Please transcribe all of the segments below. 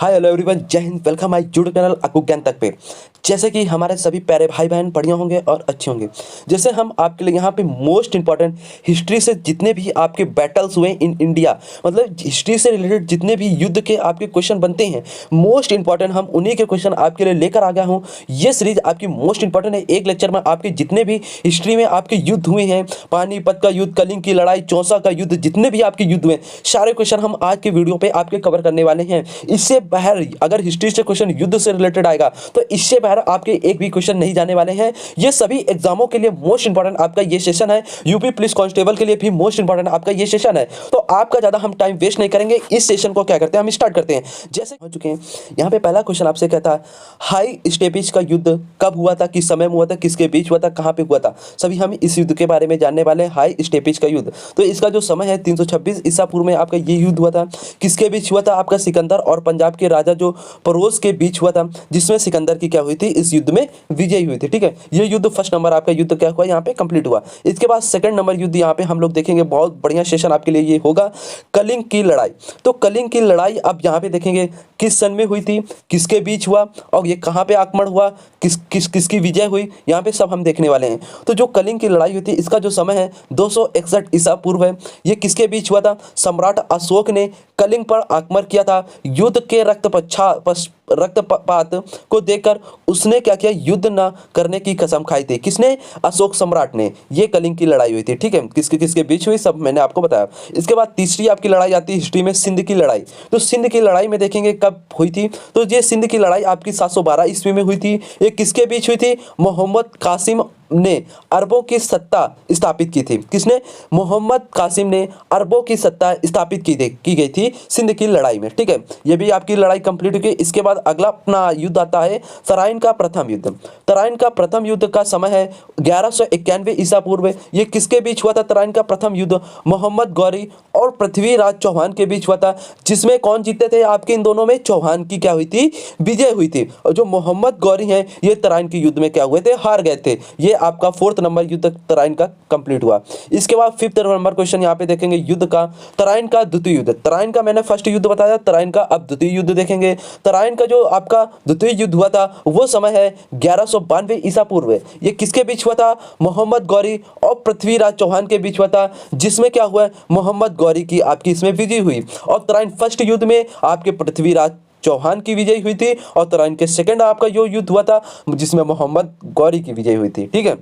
Hi hello everyone, जय Hind. Welcome my YouTube channel Akku ज्ञान तक पे। जैसे कि हमारे सभी प्यारे भाई बहन बढ़िया होंगे और अच्छे होंगे। जैसे हम आपके लिए यहाँ पे मोस्ट इंपॉर्टेंट हिस्ट्री से जितने भी आपके बैटल्स हुए इन इंडिया, मतलब हिस्ट्री से रिलेटेड जितने भी युद्ध के आपके क्वेश्चन बनते हैं, मोस्ट इंपॉर्टेंट हम उन्हीं के क्वेश्चन आपके लिए लेकर आ गया हूँ। ये सीरीज आपकी मोस्ट इंपॉर्टेंट है। एक लेक्चर में आपके जितने भी हिस्ट्री में आपके युद्ध हुए हैं, पानीपत का युद्ध, कलिंग की लड़ाई, चौसा का युद्ध, जितने भी आपके युद्ध हुए, सारे क्वेश्चन हम आज के वीडियो पे आपके कवर करने वाले हैं। इससे बाहर अगर हिस्ट्री से क्वेश्चन युद्ध से रिलेटेड आएगा तो इससे बाहर आपके एक भी क्वेश्चन नहीं जाने वाले हैं। ये सभी एग्जामों के लिए मोस्ट इंपॉर्टेंट आपका ये सेशन है। यूपी पुलिस कांस्टेबल के लिए भी मोस्ट इंपॉर्टेंट आपका ये सेशन है। तो आपका ज्यादा हम टाइम वेस्ट नहीं करेंगे, इस सेशन को क्या करते हैं हम स्टार्ट करते हैं। जैसे हो चुके हैं, यहाँ पे पहला क्वेश्चन आपसे कहता है हाई स्टेपिज का युद्ध कब हुआ था, किस समय में हुआ था, किसके बीच हुआ था, कहाँ पे हुआ था। सभी हम इस युद्ध के बारे में जानने वाले हैं, हाई स्टेपिज का युद्ध। तो इसका जो समय है 326 ईसा पूर्व में आपका ये युद्ध हुआ था। किसके बीच हुआ था? आपका सिकंदर और पंजाब के राजा जो परोज के बीच हुआ था, जिसमें सिकंदर की क्या हुई थी, इस युद्ध में विजयी हुई थी। ठीक है, ये युद्ध फर्स्ट नंबर आपका युद्ध क्या हुआ यहाँ पे कंप्लीट हुआ। इसके बाद सेकंड नंबर युद्ध यहाँ पे हम लोग देखेंगे, बहुत बढ़िया सेशन आपके लिए ये होगा, कलिंग की लड़ाई। तो कलिंग की लड़ाई अब यहाँ पे देखेंगे किस सन में हुई थी, किसके बीच हुआ और ये कहाँ पे आक्रमण हुआ, किसकी विजय हुई, यहाँ पे सब हम देखने वाले हैं। तो जो कलिंग की लड़ाई हुई थी, इसका जो समय है 261 ईसा पूर्व है। ये किसके बीच हुआ था? सम्राट अशोक ने कलिंग पर आक्रमण किया था। युद्ध के रक्तपात को देखकर उसने क्या किया, युद्ध न करने की कसम खाई थी। किसने? अशोक सम्राट ने। ये कलिंग की लड़ाई हुई थी। ठीक है, किसके किसके बीच हुई सब मैंने आपको बताया। इसके बाद तीसरी आपकी लड़ाई आती है हिस्ट्री में, सिंध की लड़ाई। तो सिंध की लड़ाई में देखेंगे कब हुई थी। तो ये सिंध की लड़ाई आपकी 712 ईस्वी में हुई थी। ये किसके बीच हुई थी? मोहम्मद कासिम ने अरबों की सत्ता स्थापित की थी। किसने? मोहम्मद कासिम ने अरबों की सत्ता स्थापित की गई थी सिंध की लड़ाई में। ठीक है, ये भी आपकी लड़ाई कंप्लीट हो गई। इसके बाद अगला अपना युद्ध आता है तराइन का प्रथम युद्ध। तराइन का प्रथम युद्ध का समय है 1191 ईसा पूर्व। ये किसके बीच हुआ था? तराइन का प्रथम युद्ध मोहम्मद गौरी और पृथ्वीराज चौहान के बीच हुआ था। जिसमें कौन जीते थे आपके? इन दोनों में चौहान की क्या हुई थी? विजय हुई थी। और जो मोहम्मद गौरी हैं, ये तराइन के युद्ध में क्या हुए थे? हार गए थे। ये आपका फोर्थ नंबर युद्ध तराइन का कंप्लीट हुआ। इसके बाद फिफ्थ नंबर क्वेश्चन यहाँ पे देखेंगे युद्ध का, तराइन का द्वितीय युद्ध। तराइन का मैंने फर्स्ट युद्ध बताया, तराइन का अब द्वितीय युद्ध देखेंगे। तराइन का जो आपका द्वितीय युद्ध हुआ था वो समय है 1192 ईसा पूर्व। ये किसके बीच हुआ था? मोहम्मद गौरी और पृथ्वीराज चौहान के बीच हुआ था। जिसमें क्या हुआ? मोहम्मद गौरी की आपकी इसमें विजय हुई। और तराइन फर्स्ट युद्ध में आपके पृथ्वीराज चौहान की विजय हुई थी। और तराइन के सेकंड आपका जो युद्ध हुआ था जिसमें मोहम्मद गौरी की विजय हुई थी। ठीक है,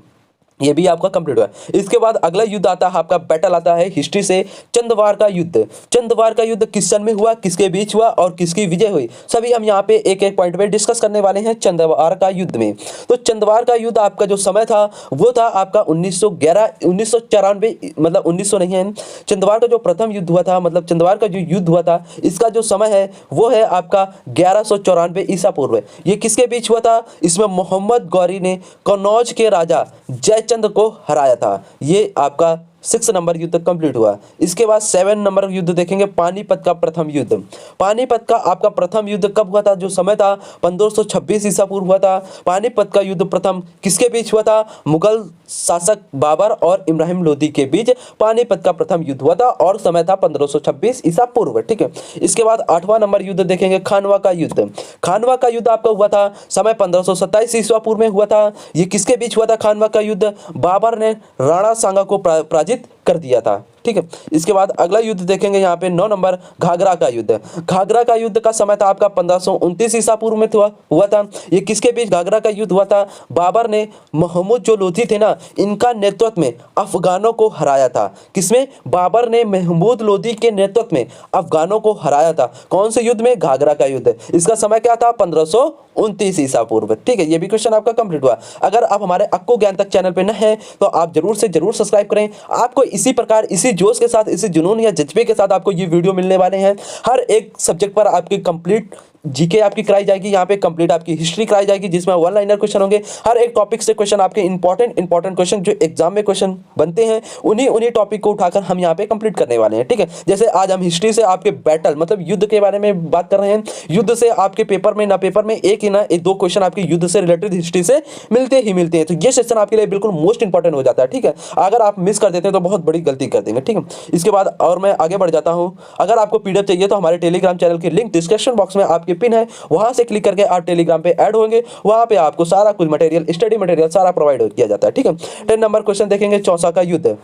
ये भी आपका कंप्लीट हुआ। इसके बाद अगला युद्ध आता है आपका, बैटल आता है हिस्ट्री से, चंदवार का युद्ध। चंदवार का युद्ध किस सन में हुआ, किसके बीच हुआ और किसकी विजय हुई, सभी हम यहाँ पे एक एक पॉइंट पे डिस्कस करने वाले हैं चंदवार का युद्ध में। तो चंदवार का युद्ध आपका जो समय था वो था आपका 1994, मतलब 1900 नहीं है। चंदवार का जो प्रथम युद्ध हुआ था, मतलब चंदवार का जो युद्ध हुआ था, इसका जो समय है वो है आपका 1194 ईसा पूर्व। ये किसके बीच हुआ था? इसमें मोहम्मद गौरी ने कन्नौज के राजा जयचंद को हराया था। ये आपका 6 नंबर युद्ध कंप्लीट हुआ। इसके बाद 7 नंबर युद्ध देखेंगे, पानीपत का प्रथम युद्ध। पानीपत का आपका प्रथम युद्ध कब हुआ था? जो समय था 1526 ईसा पूर्व हुआ था। पानीपत का युद्ध प्रथम किसके बीच हुआ था? मुगल शासक बाबर और इब्राहिम लोदी के बीच पानीपत का प्रथम युद्ध हुआ था और समय था 1526 ईसा पूर्व। ठीक है, इसके बाद 8वां नंबर युद्ध देखेंगे, खानवा का युद्ध। खानवा का युद्ध आपका हुआ था समय 1527 ईसा पूर्व में हुआ था। ये किसके बीच हुआ था खानवा का युद्ध? बाबर ने राणा सांगा को पराजित कर दिया था। ठीक है, इसके बाद अगला युद्ध देखेंगे यहाँ पे 9 नंबर, घाघरा का युद्ध। घाघरा का युद्ध का समय था आपका 1529 ईसा पूर्व में हुआ था। ये किसके बीच घाघरा का युद्ध हुआ था? बाबर ने महमूद जो लोधी थे ना, इनका नेतृत्व में अफगानों को हराया था। किसमें? बाबर ने महमूद लोधी के नेतृत्व में अफगानों को हराया था। कौन से युद्ध में? घाघरा का युद्ध। इसका समय क्या था? 1529 ईसा पूर्व। ठीक है, ये भी क्वेश्चन आपका कंप्लीट हुआ। अगर आप हमारे अक्कू ज्ञान तक चैनल पे न है तो आप जरूर से जरूर सब्सक्राइब करें। आपको इसी प्रकार, इसी जोश के साथ, इसी जुनून या जज्बे के साथ आपको ये वीडियो मिलने वाले हैं। हर एक सब्जेक्ट पर आपकी कंप्लीट जीके आपकी कराई जाएगी, यहाँ पे कंप्लीट आपकी हिस्ट्री कराई जाएगी, जिसमें वन लाइनर क्वेश्चन होंगे। हर एक टॉपिक से क्वेश्चन आपके इंपॉर्टेंट क्वेश्चन जो एग्जाम में क्वेश्चन बनते हैं, उन्हीं टॉपिक को उठाकर हम यहाँ पे कंप्लीट करने वाले हैं। ठीक है, जैसे आज हम हिस्ट्री से आपके बैटल, मतलब युद्ध के बारे में बात कर रहे हैं। युद्ध से आपके पेपर में एक ही ना एक दो क्वेश्चन आपके युद्ध से रिलेटेड हिस्ट्री से मिलते हैं। तो ये सेशन आपके लिए बिल्कुल मोस्ट इंपॉर्टेंट हो जाता है। ठीक है, अगर आप मिस कर देते हैं तो बहुत बड़ी गलती कर देंगे। ठीक है, इसके बाद और मैं आगे बढ़ जाता हूँ। अगर आपको पीडीएफ चाहिए तो हमारे टेलीग्राम चैनल की लिंक डिस्क्रिप्शन बॉक्स में आपके आपकी पिन है, वहां से क्लिक करके आप टेलीग्राम पे ऐड होंगे, वहां पे आपको सारा कुछ मटेरियल, स्टडी मटेरियल सारा प्रोवाइड किया जाता है। ठीक है, 10 नंबर क्वेश्चन देखेंगे, चौसा का युद्ध।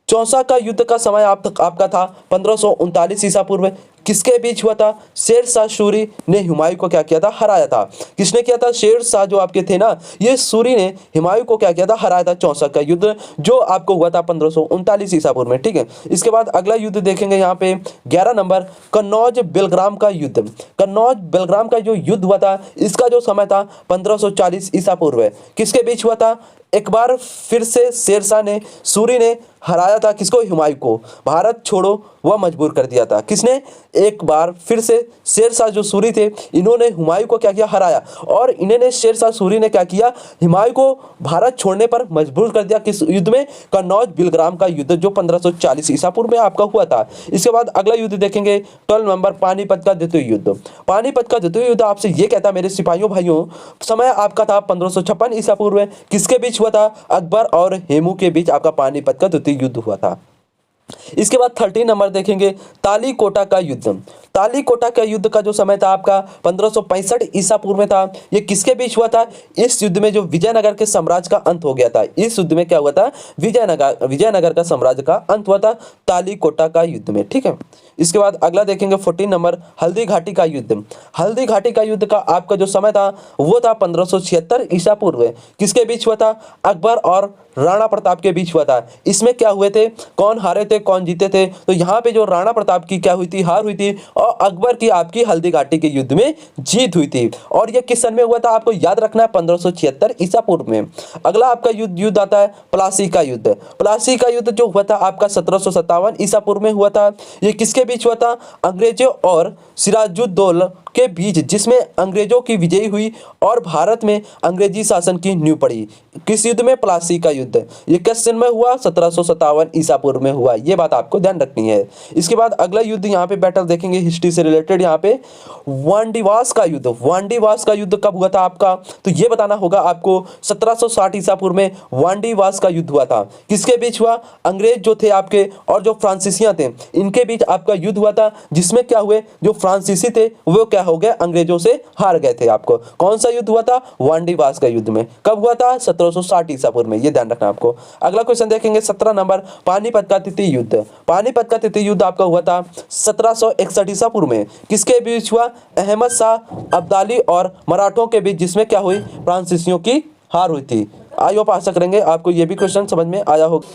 चौसा का युद्ध का समय आपका था 1539 ईसा पूर्व। किसके बीच हुआ था? शेरशाह सूरी ने हुमायूं को क्या किया था? हराया था। किसने किया था? शेरशाह जो आपके थे ना, ये सूरी ने हुमायूं को क्या किया था? हराया था। चौसा का युद्ध जो आपको हुआ था 1539 ईसा पूर्व में। ठीक है, इसके बाद अगला युद्ध देखेंगे यहाँ पे 11 नंबर, कन्नौज बेलग्राम का युद्ध। कन्नौज बेलग्राम का जो युद्ध हुआ था, इसका जो समय था 1540 ईसा पूर्व। किसके बीच हुआ था? एक बार फिर से शेरशाह ने, सूरी ने हराया था किसको? हुमायूं को। भारत छोड़ो वह मजबूर कर दिया था। किसने? एक बार फिर से शेरशाह जो सूरी थे, इन्होंने हुमायूं को क्या किया? हराया। और इन्होंने, शेरशाह सूरी ने क्या किया? हुमायूं को भारत छोड़ने पर मजबूर कर दिया। किस युद्ध में? कन्नौज बेलग्राम का युद्ध जो 1540 ईसा पूर्व में आपका हुआ था। इसके बाद अगला युद्ध देखेंगे 12 नंबर, पानीपत का द्वितीय युद्ध। पानीपत का द्वितीय युद्ध आपसे ये कहता है मेरे सिपाहियों भाइयों, समय आपका था 1556 ईसा पूर्व। किसके बीच हुआ था? अकबर और हेमू के बीच आपका पानीपत का द्वितीय युद्ध हुआ था। इसके बाद 13 नंबर देखेंगे, तालीकोटा का युद्ध। तालीकोटा का युद्ध का जो समय था आपका 1565 ईसा पूर्व में था। ये किसके बीच हुआ था? इस युद्ध में जो विजयनगर के साम्राज्य का अंत हो गया था, इस युद्ध में क्या हुआ था? विजयनगर का साम्राज्य का अंत हुआ था तालीकोटा का युद्ध में। ठीक है, इसके बाद अगला देखेंगे 14 नंबर, हल्दी घाटी का युद्ध। हल्दी घाटी का युद्ध का आपका जो समय था वो था 1576 ईसा पूर्व। किसके बीच हुआ था? अकबर और राणा प्रताप के बीच हुआ था। इसमें क्या हुए थे? कौन हारे थे, कौन जीते थे? तो यहाँ पे जो राणा प्रताप की क्या हुई थी? हार हुई थी, और अकबर की आपकी हल्दी घाटी के युद्ध में जीत हुई थी। और ये किस सन में हुआ था? आपको याद रखना है, 1576 ईसा पूर्व में। अगला आपका युद्ध आता है प्लासी का युद्ध। प्लासी का युद्ध जो हुआ था आपका 1757 ईसा पूर्व में हुआ था। ये किसके बीच हुआ था? अंग्रेजों और सिराजुद्दौला के बीच, जिसमें अंग्रेजों की विजयी हुई और भारत में अंग्रेजी शासन की नींव पड़ी। किस युद्ध में? प्लासी का युद्ध। ये किस सन में हुआ? 1757 ईसा पूर्व में हुआ। ये बात आपको ध्यान रखनी है। इसके बाद अगला युद्ध यहाँ पे बैटल देखेंगे हिस्ट्री से रिलेटेड, यहाँ पे वांडीवास का युद्ध। वांडीवास का युद्ध कब हुआ था आपका? तो ये बताना होगा आपको, 1760 ईसा पूर्व में वांडीवास का युद्ध हुआ था। किसके बीच हुआ? अंग्रेज जो थे आपके और जो फ्रांसीसियां थे, इनके बीच आपका युद्ध हुआ था, जिसमें क्या हुए? जो फ्रांसीसी थे वो क्या हो गए? अंग्रेजों से हार गए थे। आपको कौन सा युद्ध हुआ था? वांडीवास का युद्ध में। कब हुआ था? 1760 ईसा पूर्व में। ये ध्यान रखना आपको। अगला क्वेश्चन देखेंगे 17 नंबर, पानीपत का तृतीय युद्ध। पानीपत का तृतीय युद्ध आपका हुआ था 1761 ईसा पूर्व में। किसके बीच हुआ? अहमद शाह अब्दाली और मराठों के बीच, जिसमें क्या हुई? फ्रांसीसियों की हार हुई थी। आई होप आशा करेंगे आपको ये भी क्वेश्चन समझ में आया होगा।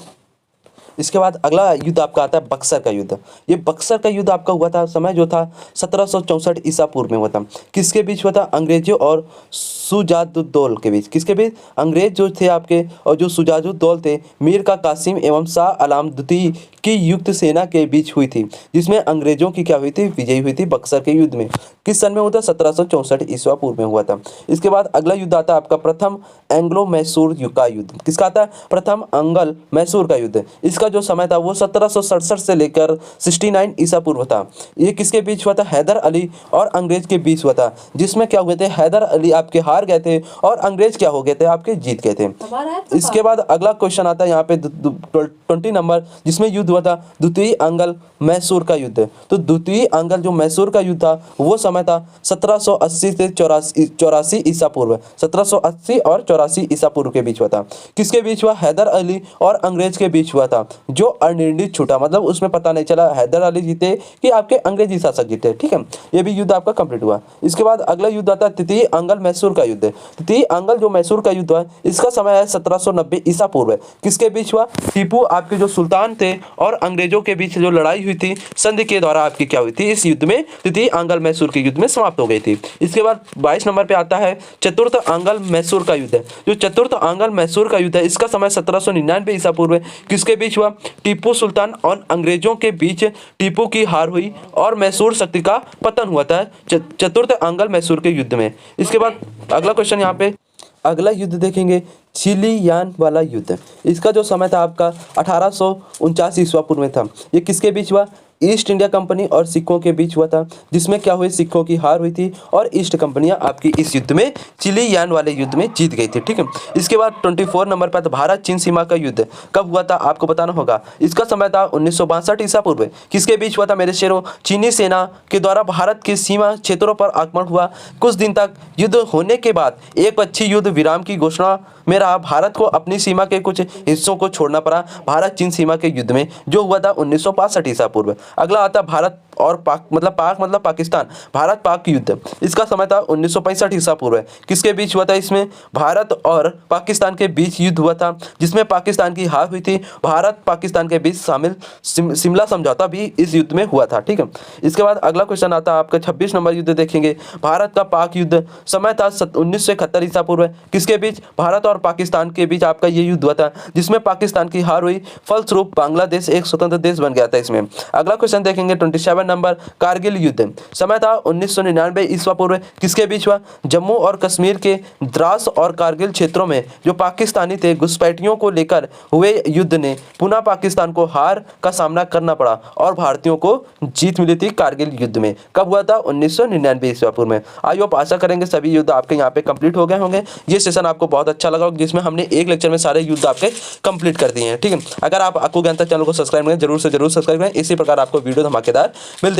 इसके बाद अगला युद्ध आपका आता है बक्सर का युद्ध। ये बक्सर का युद्ध आपका हुआ था, समय जो था 1764 ईसा पूर्व में हुआ था। किसके बीच हुआ था? अंग्रेजों और सुजाउद्दौला के बीच। किसके बीच? अंग्रेज जो थे आपके और जो सुजाउद्दौला थे, मीर का कासिम एवं शाह आलम द्वितीय की युक्त सेना के बीच हुई थी, जिसमें अंग्रेजों की क्या हुई थी? विजयी हुई थी बक्सर के युद्ध में। किस सन में हुआ था? 1764 ईसा पूर्व में हुआ था। इसके बाद अगला युद्ध आता है आपका प्रथम एंग्लो मैसूर का युद्ध। किसका आता है? प्रथम एंग्लो मैसूर का युद्ध। इसका जो समय था वो 1767 से लेकर 69 ईसा पूर्व था। ये किसके बीच हुआ था? हैदर अली और अंग्रेज के बीच हुआ था, जिसमें क्या हुए थे? हैदर अली आपके हार गए थे और अंग्रेज क्या हो गए थे? आपके जीत गए थे। इसके बाद अगला क्वेश्चन आता है यहाँ पे 20 नंबर, जिसमें युद्ध हुआ था द्वितीय एंग्लो मैसूर का युद्ध। तो द्वितीय एंग्लो जो मैसूर का युद्ध था वो समय था 1780 से 84 ईसा पूर्व। 1780 और 84 ईसा पूर्व के बीच हुआ था। किसके बीच हुआ? हैदर अली और अंग्रेज के बीच हुआ था, जो अनिर्णित छूटा, मतलब उसमें पता नहीं चला हैदर अली जीते कि आपके अंग्रेजी शासक जीते। ठीक है, ये भी युद्ध आपका कंप्लीट हुआ। इसके बाद अगला युद्ध आता है तृतीय एंग्लो मैसूर का युद्ध। तृतीय एंग्लो जो मैसूर का युद्ध है, इसका समय है 1790 ईसा पूर्व। किसके बीच हुआ? टीपू आपके जो सुल्तान थे और अंग्रेजों के बीच जो लड़ाई हुई थी, संधि के द्वारा आपकी क्या हुई थी? इस युद्ध में, तृतीय एंग्लो मैसूर के युद्ध में समाप्त हो गई थी। इसके बाद 22 नंबर पे आता है चतुर्थ एंग्लो मैसूर का युद्ध। जो चतुर्थ एंग्लो मैसूर का युद्ध है, इसका समय 1799 ईसा पूर्व। किसके बीच हुआ? टीपू सुल्तान और अंग्रेजों के बीच टीपू की हार हुई और मैसूर शक्ति का पतन हुआ था चतुर्थ एंग्लो मैसूर के युद्ध में। इसके बाद अगला क्वेश्चन यहाँ पे, अगला युद्ध देखेंगे चिलियान वाला युद्ध। इसका जो समय था आपका 1849 ईसा पूर्व में था। ये किसके बीच हुआ? ईस्ट इंडिया कंपनी और सिखों के बीच हुआ था, जिसमें क्या हुई, सिखों की हार हुई थी और ईस्ट कंपनियां आपकी इस युद्ध में चिलियान वाले युद्ध में जीत गई थी। ठीक है, इसके बाद 24 नंबर पर भारत चीन सीमा का युद्ध कब हुआ था आपको बताना होगा। इसका समय था 1962 ईसा पूर्व। किसके बीच हुआ था मेरे शेरों, चीनी सेना के द्वारा भारत के सीमा क्षेत्रों पर आक्रमण हुआ। कुछ दिन तक युद्ध होने के बाद एक पक्षी युद्ध विराम की घोषणा में रहा। भारत को अपनी सीमा के कुछ हिस्सों को छोड़ना पड़ा भारत चीन सीमा के युद्ध में, जो हुआ था 1965 ईसा पूर्व। अगला आता भारत और पाक मतलब पाकिस्तान, भारत पाक युद्ध। इसका समय था 1965 ईसा पूर्व। किसके बीच हुआ था, इसमें भारत और पाकिस्तान के बीच युद्ध हुआ था, जिसमें पाकिस्तान की हार हुई थी। भारत पाकिस्तान के बीच शामिल शिमला समझौता भी इस युद्ध में हुआ था। ठीक है, इसके बाद अगला क्वेश्चन आता है आपका 26 नंबर युद्ध देखेंगे, भारत का पाक युद्ध। समय था 1971 ईसा पूर्व। किसके बीच, भारत और पाकिस्तान के बीच आपका ये युद्ध हुआ था, जिसमें पाकिस्तान की हार हुई, फलस्वरूप बांग्लादेश एक स्वतंत्र देश बन गया था इसमें। अगला क्वेश्चन देखेंगे 27 नंबर, कारगिल युद्ध। समय था 1999 ईस्वा पूर्व। किसके बीच हुआ, जम्मू और कश्मीर के द्रास और कारगिल क्षेत्रों में जो पाकिस्तानी थे घुसपैठियों को लेकर हुए युद्ध ने पुनः पाकिस्तान को हार का सामना करना पड़ा और भारतीयों को जीत मिली थी कारगिल युद्ध में। कब हुआ था, 1999 ईस्वा पूर्व में। आई होप आशा करेंगे सभी युद्ध आपके यहाँ पे कंप्लीट हो गए होंगे। ये सेशन आपको बहुत अच्छा लगा, जिसमें हमने एक लेक्चर में सारे युद्ध आपके कंप्लीट कर दिए हैं। ठीक है, अगर आप अक्कू ज्ञान तक चैनल को सब्सक्राइब करें, जरूर से जरूर सब्सक्राइब करें। इसी प्रकार आपको वीडियो धमाकेदार मिलते हैं।